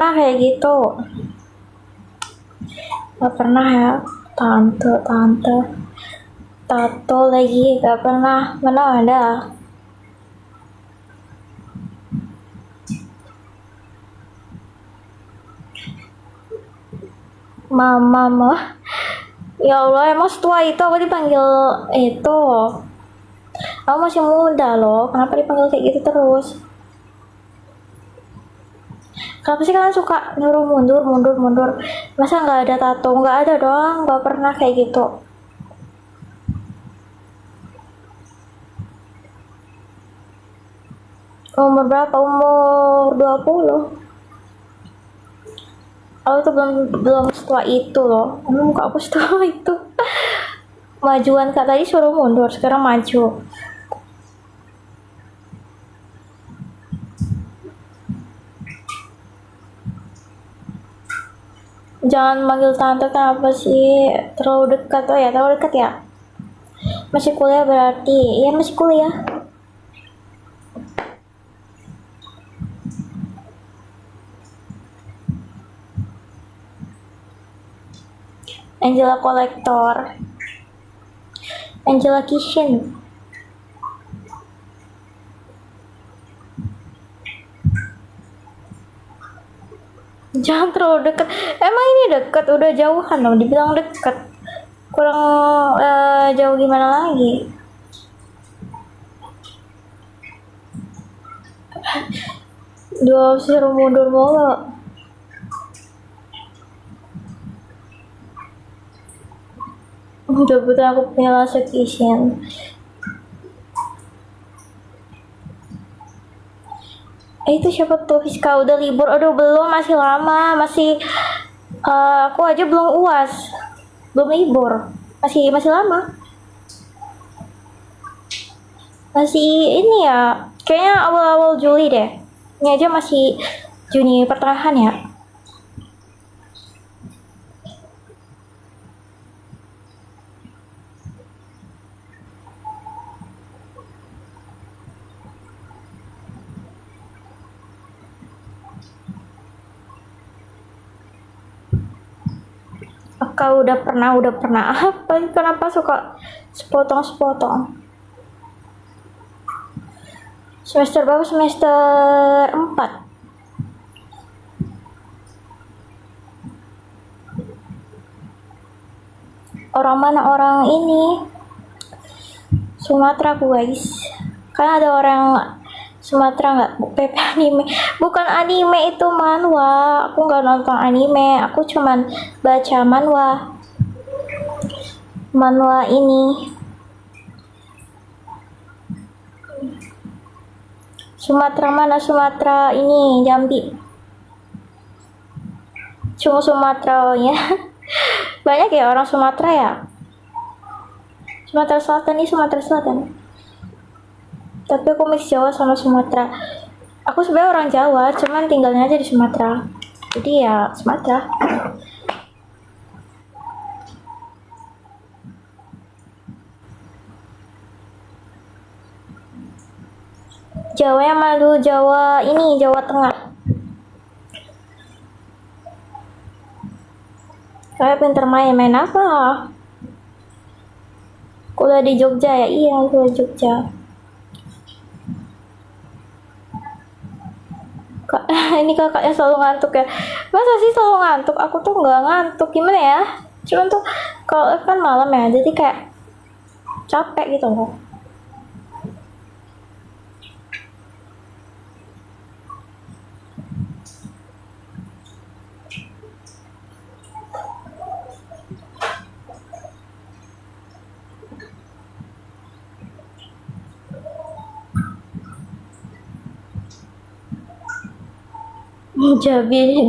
pernah kayak gitu. Gak pernah ya. Tante tato lagi gak pernah. Mana ada. Mama. Ya Allah, emang setua itu aku dipanggil itu. Aku masih muda loh, kenapa dipanggil kayak gitu terus? Kenapa sih kalian suka nyuruh mundur? Masa nggak ada tato? Nggak ada dong, nggak pernah kayak gitu. Umur berapa? Umur 20. Aku tuh belum setua itu loh. Emang muka aku setua itu. Majuan kak tadi suruh mundur, sekarang maju. Jangan manggil tante, kenapa sih? Terlalu dekat. Oh ya, terlalu dekat ya. Masih kuliah berarti. Iya, masih kuliah. Angela Collector, Angela Kishin. Jangan terlalu dekat. Emang ini dekat, udah jauhan loh, dibilang dekat. Kurang jauh gimana lagi? Dua suruh mundur mulu. Udah betul aku punya laser vision. Itu siapa tuh? Fiska udah libur. Aduh belum, masih lama, masih aku aja belum UAS, belum libur, masih lama, masih ini ya, kayaknya awal-awal Juli deh. Ini aja masih Juni pertengahan ya. Kau udah pernah apa? Kenapa suka sepotong? Semester berapa? Semester 4. Orang mana? Orang ini Sumatera guys. Kan ada orang Sumatera nggak? PP anime. Bukan anime, itu manhwa. Aku nggak nonton anime, aku cuman baca manhwa ini. Sumatera mana? Sumatera ini, Jambi. Cuma Sumatera ya. Banyak ya orang Sumatera ya. Sumatera Selatan nih, Sumatera Selatan. Tapi aku mix Jawa sama Sumatera. Aku sebenarnya orang Jawa, cuman tinggalnya aja di Sumatera. Jadi ya Sumatera. Jawa yang malu, Jawa ini, Jawa Tengah. Kayak pinter main apa? Kuliah di Jogja ya? Iya, kuliah Jogja. Ini kakaknya selalu ngantuk ya. Masa sih selalu ngantuk? Aku tuh nggak ngantuk, gimana ya? Cuman tuh kalau kan malam ya, jadi kayak capek gitu loh.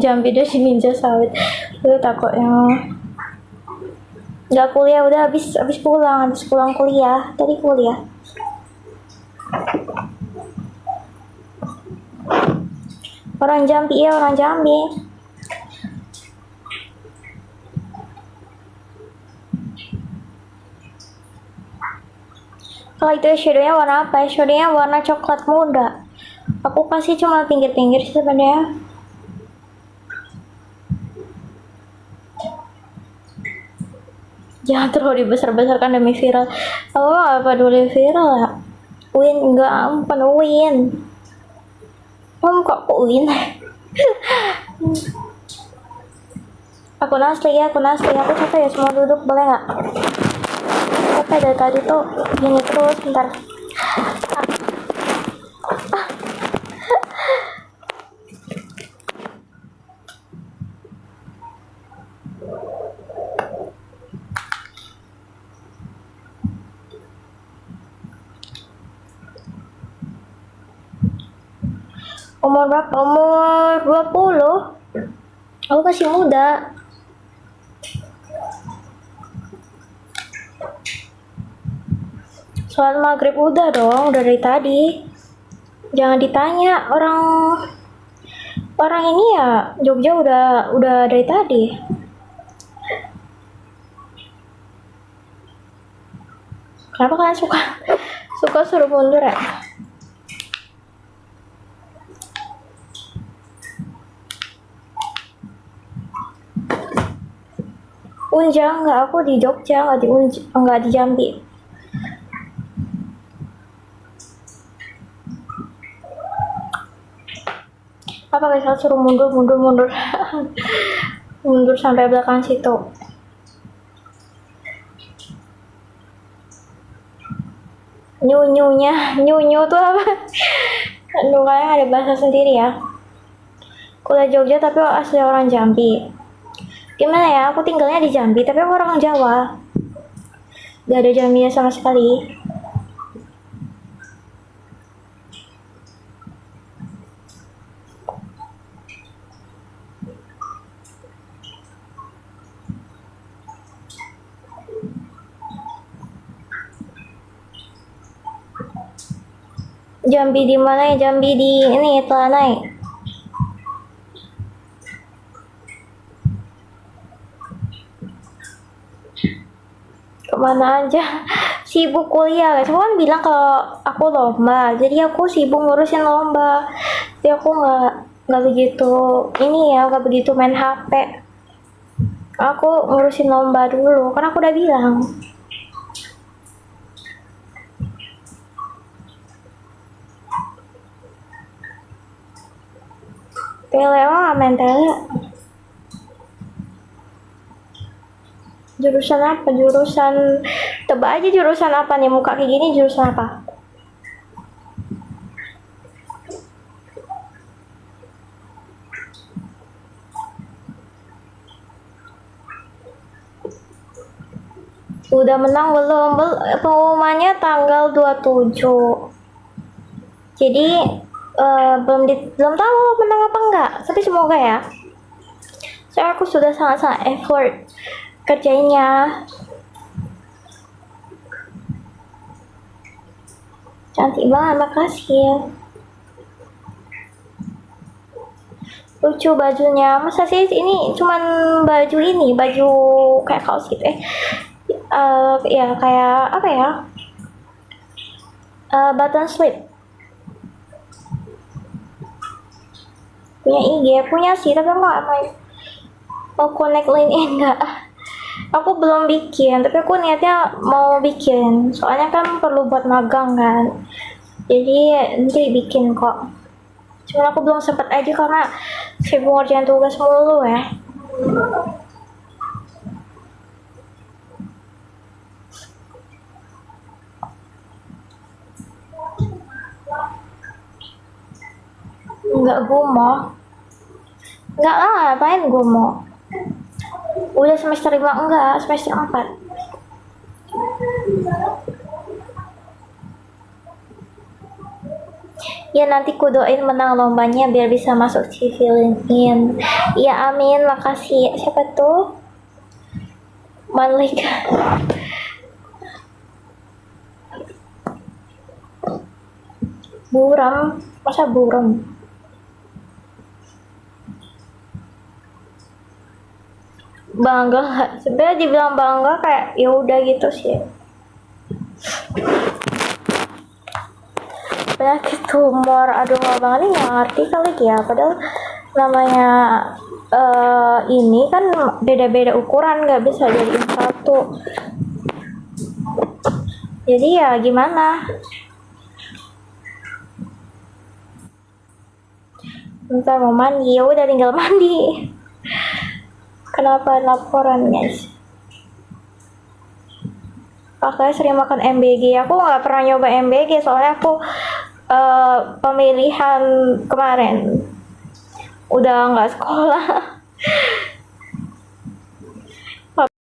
Jambi deh si ninja sawit. Itu takutnya nggak kuliah, udah habis pulang kuliah, tadi kuliah. Orang Jambi ya, orang Jambi. Kalau itu shadownya warna apa? Shadownya warna coklat muda. Aku kasih cuma pinggir-pinggir sih sebenarnya. Jangan terlalu dibesar-besarkan demi viral. Aku gak peduli viral ya. Win enggak, bukan Win. Kamu kok Win? Aku asli, aku capek ya, semua duduk boleh nggak? Capek dari tadi tuh gini terus, bentar. Umur berapa? Umur 20. Aku masih muda. Sholat maghrib udah dong, udah dari tadi. Jangan ditanya orang ini ya, Jogja udah dari tadi. Kenapa kalian suka suruh mundur ya? Unja nggak, aku di Jogja, nggak di Jambi. Apa guys, suruh mundur mundur sampai belakang situ. Nyunyu tuh apa? Aduh, kayaknya ada bahasa sendiri ya. Kuliah Jogja tapi asli orang Jambi. Gimana ya, aku tinggalnya di Jambi tapi aku orang Jawa. Gak ada Jambi sama sekali. Jambi di mana ya? Jambi di ini Telanai. Kemana aja? Sibuk kuliah. Semua kan bilang kalau aku lomba, jadi aku sibuk ngurusin lomba. Jadi aku nggak begitu ini ya, nggak begitu main HP. Aku ngurusin lomba dulu, kan aku udah bilang. Tele mah main tele. Jurusan apa? Tebak aja jurusan apa nih, muka kayak gini jurusan apa? Udah menang belum? Pengumumannya tanggal 27. Jadi belum tahu menang apa enggak, tapi semoga ya. Soalnya aku sudah sangat-sangat effort kerjainnya. Cantik banget, makasih. Lucu bajunya. Masa sih ini cuman baju kayak kaos gitu ya kayak apa ya, button slip. Punya IG, punya sih tapi nggak main. Mau connect LinkedIn enggak? Aku belum bikin, tapi aku niatnya mau bikin. Soalnya kan perlu buat magang kan. Jadi nanti bikin kok. Cuman aku belum sempet aja karena sibuk ngerjain tugas mulu ya. Enggak gumoh. Enggak lah, ngapain gumoh. Udah semester 5, enggak, semester 4. Ya nanti ku doain menang lombanya biar bisa masuk CV LinkedIn. Ya amin, makasih. Siapa tuh? Malik. Buram, masa buram? Bangga, sebenarnya dibilang bangga kayak ya udah gitu sih. Penyakit tumor, aduh abang ini nggak ngerti kali ya, padahal namanya ini kan beda-beda ukuran, nggak bisa jadiin satu. Jadi ya gimana? Bentar mau mandi, ya udah tinggal mandi. Kenapa laporan guys? Kakak sering makan MBG. Aku nggak pernah nyoba MBG soalnya aku pemilihan kemarin udah nggak sekolah.